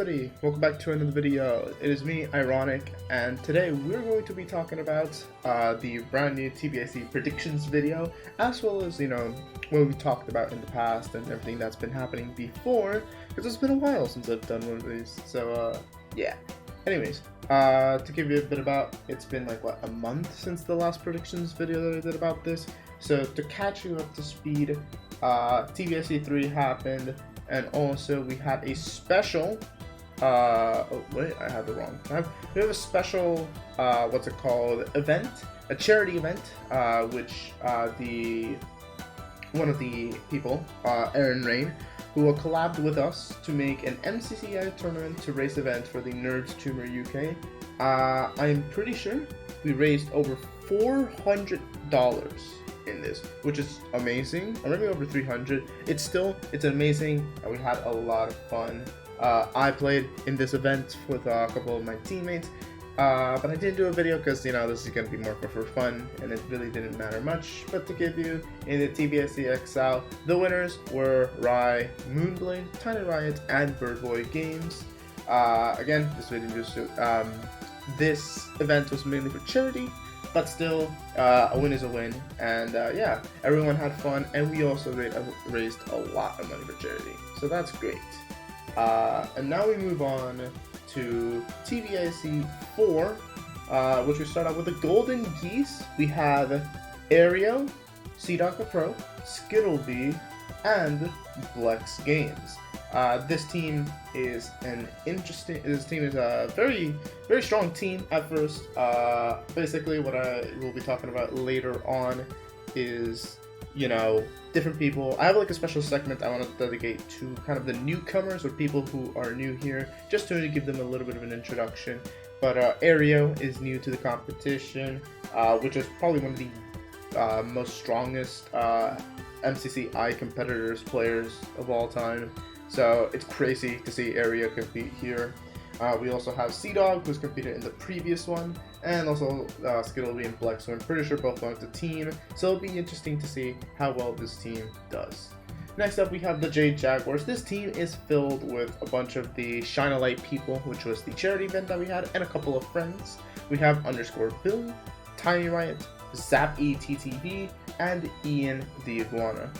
everybody, welcome back to another video. It is me, Ironic, and today we're going to be talking about the brand new TBIC predictions video, as well as, what we talked about in the past and everything that's been happening before, because it's been a while since I've done one of these, so yeah. Anyways, to give you a bit about, it's been like, what, a month since the last predictions video that I did about this, so to catch you up to speed, TBIC 3 happened. And also we had a special, oh wait, I have the wrong tab. We have a special, what's it called, event, a charity event, which one of the people, Aaron Rain, who will collab with us to make an MCCI tournament to raise event for the Nerds Tumor UK. I'm pretty sure we raised over $400 in this, which is amazing, or maybe over 300. It's amazing. We had a lot of fun. I played in this event with a couple of my teammates, but I didn't do a video because this is going to be more for fun, and it really didn't matter much. But to give you, in the TBIC XL, the winners were Rye, Moonblade, Tiny Riot, and Birdboy Games. Again, this event was mainly for charity, but still, a win is a win, and yeah, everyone had fun, and we also raised a lot of money for charity, so that's great. And now we move on to TBIC 4, which we start out with the Golden Geese. We have Aereo, Sea-Dog the Pro, Skittlebee, and Blex Games. This team is a very, very strong team at first. Basically what I will be talking about later on is, different people. I have like a special segment I want to dedicate to kind of the newcomers or people who are new here, just to give them a little bit of an introduction. But Aereo is new to the competition, which is probably one of the most strongest MCCI players of all time. So it's crazy to see Aereo compete here. We also have Sea-Dog, who's competed in the previous one, and also Skittlebee and Blex, who I'm pretty sure both belong to the team. So it'll be interesting to see how well this team does. Next up, we have the Jade Jaguars. This team is filled with a bunch of the Shine a Light people, which was the charity event that we had, and a couple of friends. We have _ Bill, Tiny Riot, Zap ETTB, and Ian the Iguana.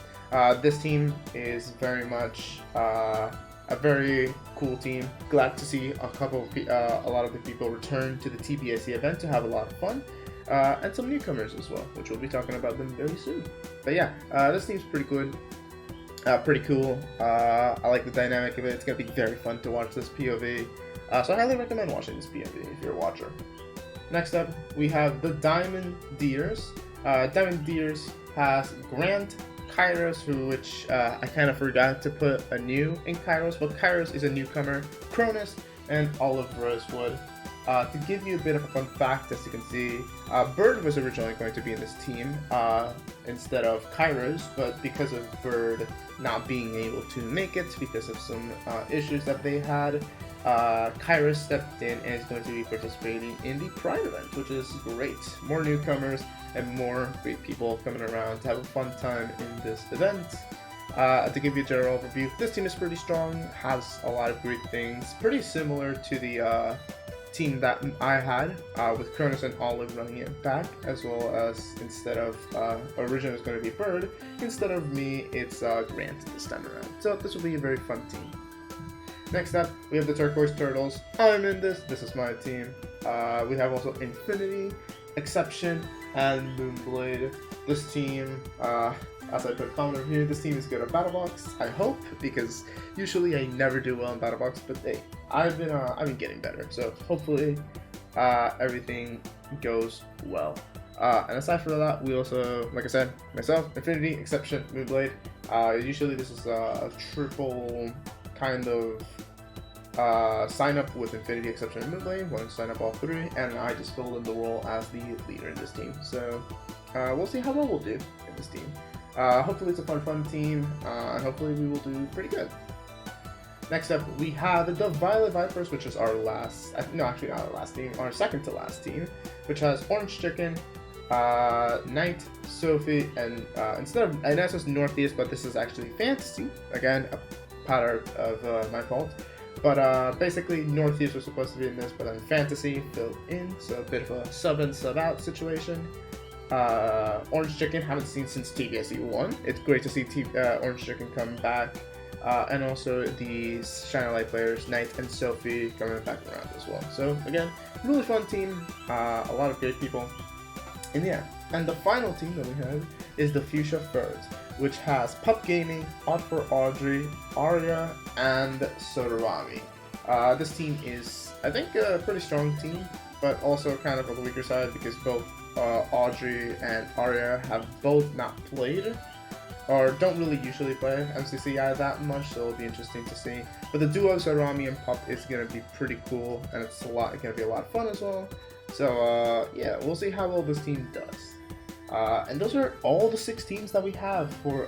This team is very much a very cool team. Glad to see a lot of the people return to the TBIC event to have a lot of fun, and some newcomers as well, which we'll be talking about them very soon. But yeah, this team's pretty good, pretty cool. I like the dynamic of it. It's gonna be very fun to watch this POV, so I highly recommend watching this POV if you're a watcher. Next up, we have the Diamond Deers. Diamond Deers has Grant, Kairos, which I kind of forgot to put a new in Kairos, but Kairos is a newcomer, Cronus, and Olive Rosewood. To give you a bit of a fun fact, as you can see, Bird was originally going to be in this team instead of Kairos, but because of Bird not being able to make it because of some issues that they had, Kairos stepped in and is going to be participating in the Pride event, which is great. More newcomers and more great people coming around to have a fun time in this event. To give you a general overview, this team is pretty strong, has a lot of great things, pretty similar to the team that I had, with Cronus and Olive running it back, as well as instead of, originally it was going to be Bird, instead of me, it's Grant this time around. So this will be a very fun team. Next up, we have the Turquoise Turtles. I'm in this is my team. We have also Infinity, Exception, and Moonblade. This team, as I put a comment over here, this team is good at BattleBox, I hope, because usually I never do well in BattleBox, but hey, I've been getting better, so hopefully everything goes well. And aside from that, we also, like I said, myself, Infinity, Exception, Moonblade. Usually this is a triple kind of sign up with Infinity, Exception, and Moonblade. Want to sign up all three, and I just filled in the role as the leader in this team. So we'll see how well we'll do in this team. Hopefully it's a fun team, and hopefully we will do pretty good. Next up, we have the Violet Vipers, which is our last, no, actually not our last team, our second to last team, which has Orange Chicken, Knight, Sophie, and I know it says Northeast, but this is actually Fantasy. Again, a pattern of my fault. But basically, Northeast was supposed to be in this, but then Fantasy filled in, so a bit of a sub in, sub out situation. Orange Chicken, haven't seen since TBIC 1. It's great to see Orange Chicken come back. And also the Shine Light players, Knight and Sophie, coming back around as well. So again, really fun team, a lot of great people. And yeah, and the final team that we have is the Fuchsia Preds, which has Pup Gaming, Odd for Audrey, Arya, and Sotorami. This team is, I think, a pretty strong team, but also kind of on the weaker side because both Audrey and Arya have both not played, or don't really usually play MCCI that much, so it'll be interesting to see. But the duo of Sotorami and Pup is going to be pretty cool, and it's going to be a lot of fun as well. So yeah, we'll see how well this team does. And those are all the 6 teams that we have for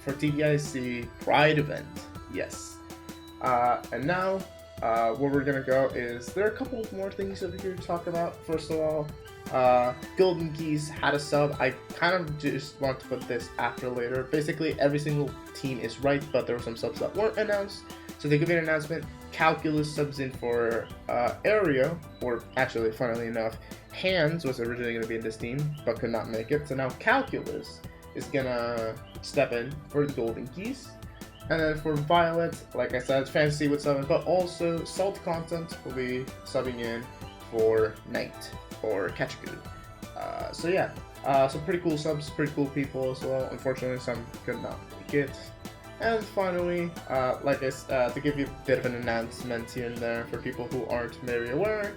TBIC Pride event. Yes. And now where we're gonna go is there are a couple more things over here to talk about. First of all, Golden Geese had a sub. I kind of just want to put this after later. Basically, every single team is right, but there were some subs that weren't announced, so they give me an announcement. Calculus subs in for Area, or actually, funnily enough, Hands was originally going to be in this team, but could not make it. So now Calculus is gonna step in for the Golden Geese. And then for Violet, like I said, Fantasy would sub in, but also Salt Content will be subbing in for Knight or Ketchuku. So yeah, some pretty cool subs, pretty cool people as well. Unfortunately, some could not make it. And finally, to give you a bit of an announcement here and there for people who aren't very aware,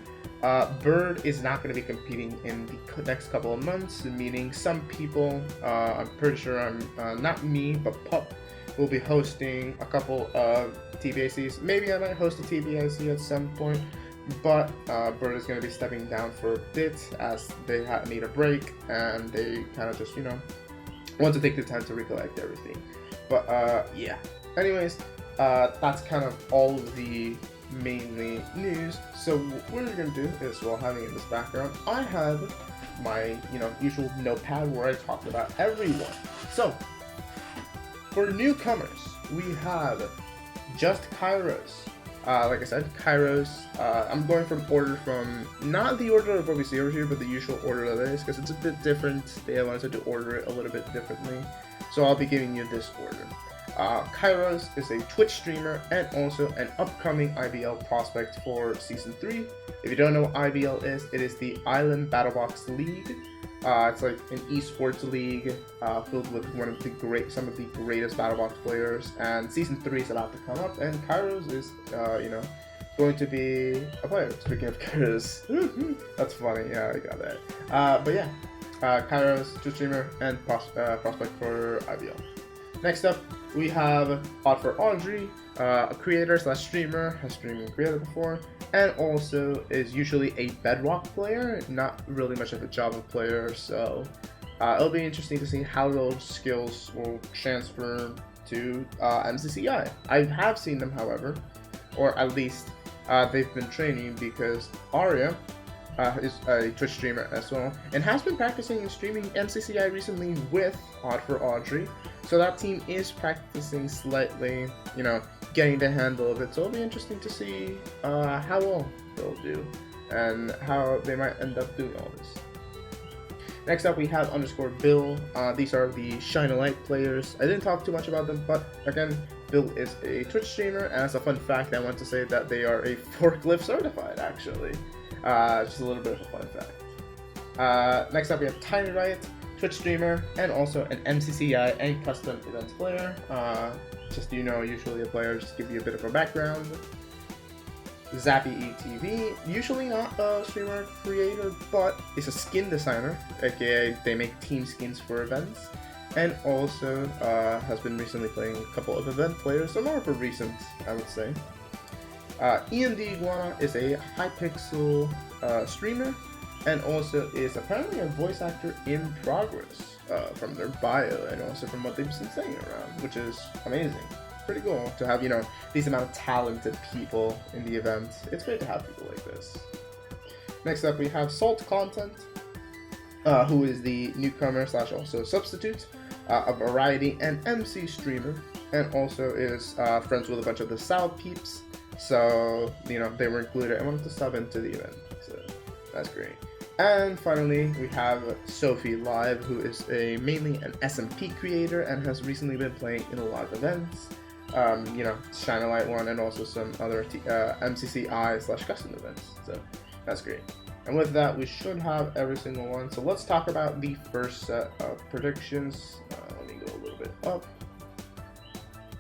Bird is not going to be competing in the next couple of months, meaning some people, I'm pretty sure not me, but Pup, will be hosting a couple of TBICs. Maybe I might host a TBIC at some point, but Bird is going to be stepping down for a bit as they need a break, and they kind of just, want to take the time to recollect everything. But yeah, anyways, that's kind of all of the mainly news. So what we're gonna do is, while having in this background, I have my usual notepad where I talk about everyone. So for newcomers, we have just Kairos. Like I said, Kairos. I'm going from not the order of what we see over here, but the usual order that is, because it's a bit different. They wanted to order it a little bit differently, so I'll be giving you this order. Kairos is a Twitch streamer and also an upcoming IBL prospect for Season 3. If you don't know what IBL is, it is the Island Battlebox League. It's like an esports league filled with some of the greatest Battlebox players, and Season 3 is about to come up, and Kairos is, going to be a player. Speaking of Kairos, that's funny, yeah, I got that. But yeah, Kairos, Twitch streamer, and prospect for IBL. Next up, we have Odd for Audrey, a creator / streamer, has streamed and created before, and also is usually a Bedrock player, not really much of a Java player, so it'll be interesting to see how those skills will transfer to MCCI. I have seen them, however, or at least they've been training, because Arya is a Twitch streamer as well, and has been practicing and streaming MCCI recently with Odd for Audrey. So that team is practicing slightly, getting the handle of it. So it'll be interesting to see how well they'll do and how they might end up doing all this. Next up, we have _Bill. These are the Shine a Light players. I didn't talk too much about them, but again, Bill is a Twitch streamer, and as a fun fact, I want to say that they are a forklift certified, actually. Just a little bit of a fun fact. Next up, we have Tiny Riot, Twitch streamer, and also an MCCI and custom events player. Usually a player, just give you a bit of a background. Zappy ETV, usually not a streamer creator, but is a skin designer, aka they make team skins for events, and also has been recently playing a couple of event players, so more of a recent, I would say. Ian the Iguana is a Hypixel streamer, and also is apparently a voice actor in progress from their bio, and also from what they've been saying around, which is amazing. Pretty cool to have, these amount of talented people in the event. It's great to have people like this. Next up, we have Salt Content, who is the newcomer / also substitute, a variety and MC streamer. and also is friends with a bunch of the South peeps. So, you know, they were included. I wanted to sub into the event, so that's great. And finally, we have Sophie Live, who is mainly an SMP creator and has recently been playing in a lot of events. You know, Shine a Light one and also some other MCCI/custom events. So that's great. And with that, we should have every single one. So let's talk about the first set of predictions. Let me go a little bit up.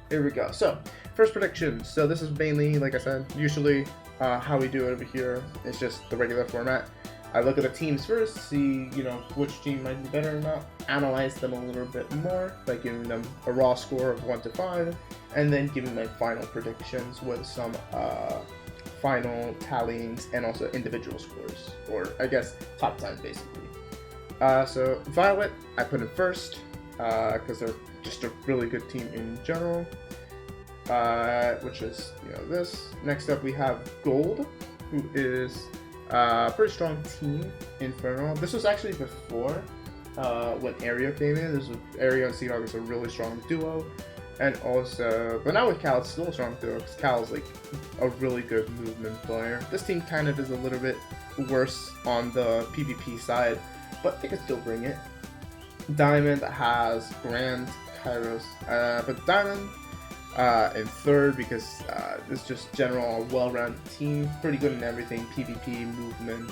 Here we go. So first predictions. So this is mainly, like I said, usually how we do it over here. It's just the regular format. I look at the teams first, see, you know, which team might be better or not, analyze them a little bit more by giving them a raw score of 1 to 5, and then giving my final predictions with some final tallyings and also individual scores, or I guess top 10 basically. So Violet, I put in first, because they're just a really good team in general, which is, you know, this. Next up we have Gold, who is pretty strong team, Infernal. This was actually before when Aria came in. This was Aria and Seedog is a really strong duo, and also, but now with Cal, it's still a strong duo because Cal's like a really good movement player. This team kind of is a little bit worse on the PvP side, but they can still bring it. Diamond has Grand, Kairos, but Diamond in third because it's just general well-rounded team, pretty good in everything, PvP, movement,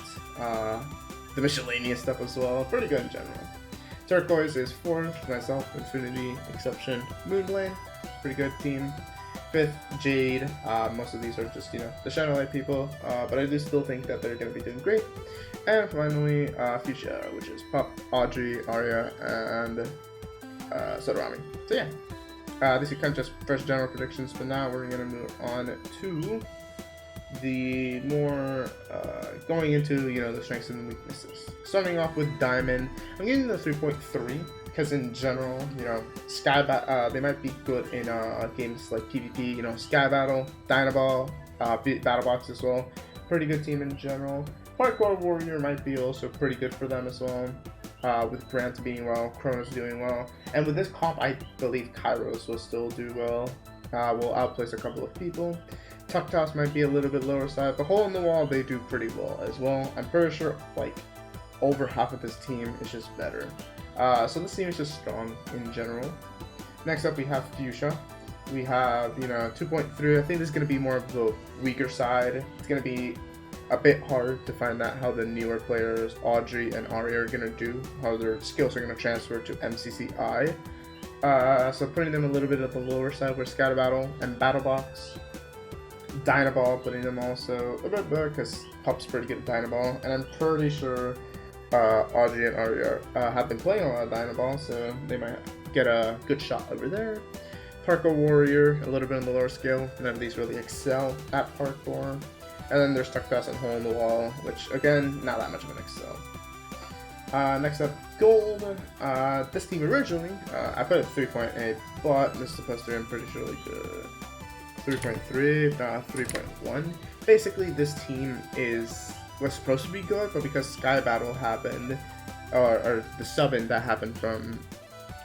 the miscellaneous stuff as well, pretty good in general. Turquoise is fourth, myself, Infinity, Exception, Moonblade, pretty good team. Fifth, Jade. Most of these are just, you know, the Shadow Light people, but I do still think that they're going to be doing great. And finally, Fuchsia, which is Pup, Audrey, Arya, and Sotorami. So yeah. These are kind of just first general predictions, but now we're going to move on to the more, going into, you know, the strengths and weaknesses. Starting off with Diamond, I'm giving them a 3.3, because in general, you know, they might be good in games like PvP, you know, Sky Battle, Dynaball, Battle Box as well. Pretty good team in general. Hardcore Warrior might be also pretty good for them as well. With Grant being well, Kronos doing well, and with this comp, I believe Kairos will still do well. Will outplace a couple of people. Tuck Toss might be a little bit lower side, but Hole in the Wall, they do pretty well as well. I'm pretty sure like over half of this team is just better. So this team is just strong in general. Next up, we have Fuchsia. We have, you know, 2.3. I think this is going to be more of the weaker side. It's going to be a bit hard to find out how the newer players, Audrey and Arya, are going to do, how their skills are going to transfer to MCCI. So putting them a little bit at the lower side where Scatter Battle and Battle Box. Dynaball, putting them also a bit better because Pup's pretty good at Dynaball, and I'm pretty sure Audrey and Arya have been playing a lot of Dynaball, so they might get a good shot over there. Parkour Warrior, a little bit on the lower scale. None of these really excel at parkour. And then there's Tuck Pass and Hole in the Wall, which again, not that much of an excel. Next up, Gold. This team originally, I put it 3.8, but Mr. Poster, I'm pretty sure like 3.3, 3.1. Basically, this team was supposed to be good, but because Sky Battle happened, or the sub-in that happened from,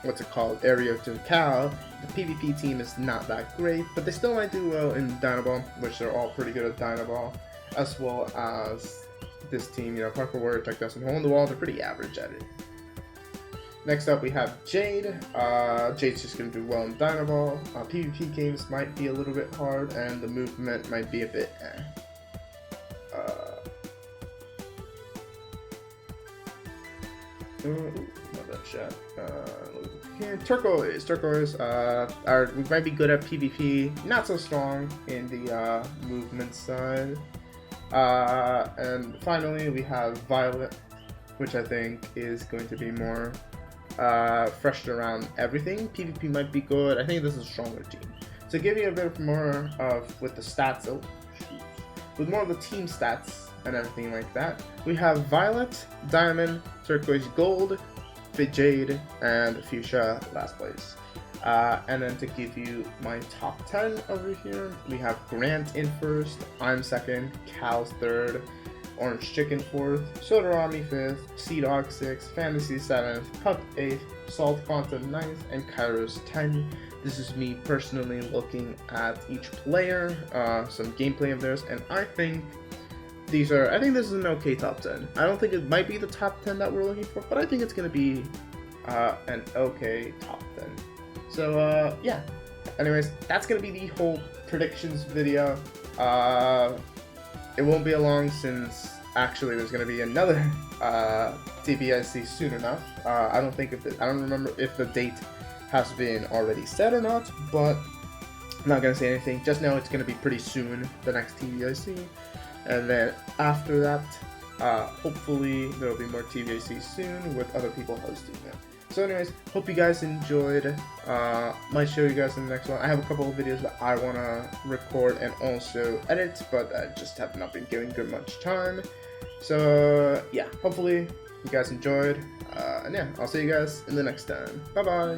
what's it called, Area to Cal, the PvP team is not that great, but they still might do well in Dynaball, which they're all pretty good at Dynaball, as well as this team, you know, Parkour Warrior, Tech Dust, and Hole in the Wall, they're pretty average at it. Next up, we have Jade. Jade's just going to do well in Dynaball. PvP games might be a little bit hard, and the movement might be a bit Turquoise we might be good at PvP, not so strong in the movement side. And finally we have Violet, which I think is going to be more fresh around everything. PvP might be good. I think this is a stronger team. To give you a bit more of with the stats, with more of the team stats and everything like that, we have Violet, Diamond, Turquoise, Gold, Jade, and Fuchsia last place. And then to give you my top 10 over here, we have Grant in first, I'm second, Cal's third, Orange Chicken fourth, Sotorami fifth, Sea-Dog sixth, Fantasy seventh, Pup eighth, Salt Quantum ninth, and Kairos 10. This is me personally looking at each player, some gameplay of theirs, and I think this is an okay top 10. I don't think it might be the top 10 that we're looking for, but I think it's going to be an okay top 10. So, yeah. Anyways, that's going to be the whole predictions video. It won't be long since actually there's going to be another TBIC soon enough. I don't remember if the date has been already set or not, but I'm not going to say anything. Just know it's going to be pretty soon, the next TBIC. And then after that, hopefully there will be more TBIC soon with other people hosting them. So anyways, hope you guys enjoyed. Might show you guys in the next one. I have a couple of videos that I want to record and also edit, but I just have not been giving good much time. So yeah, hopefully you guys enjoyed. And yeah, I'll see you guys in the next time. Bye bye.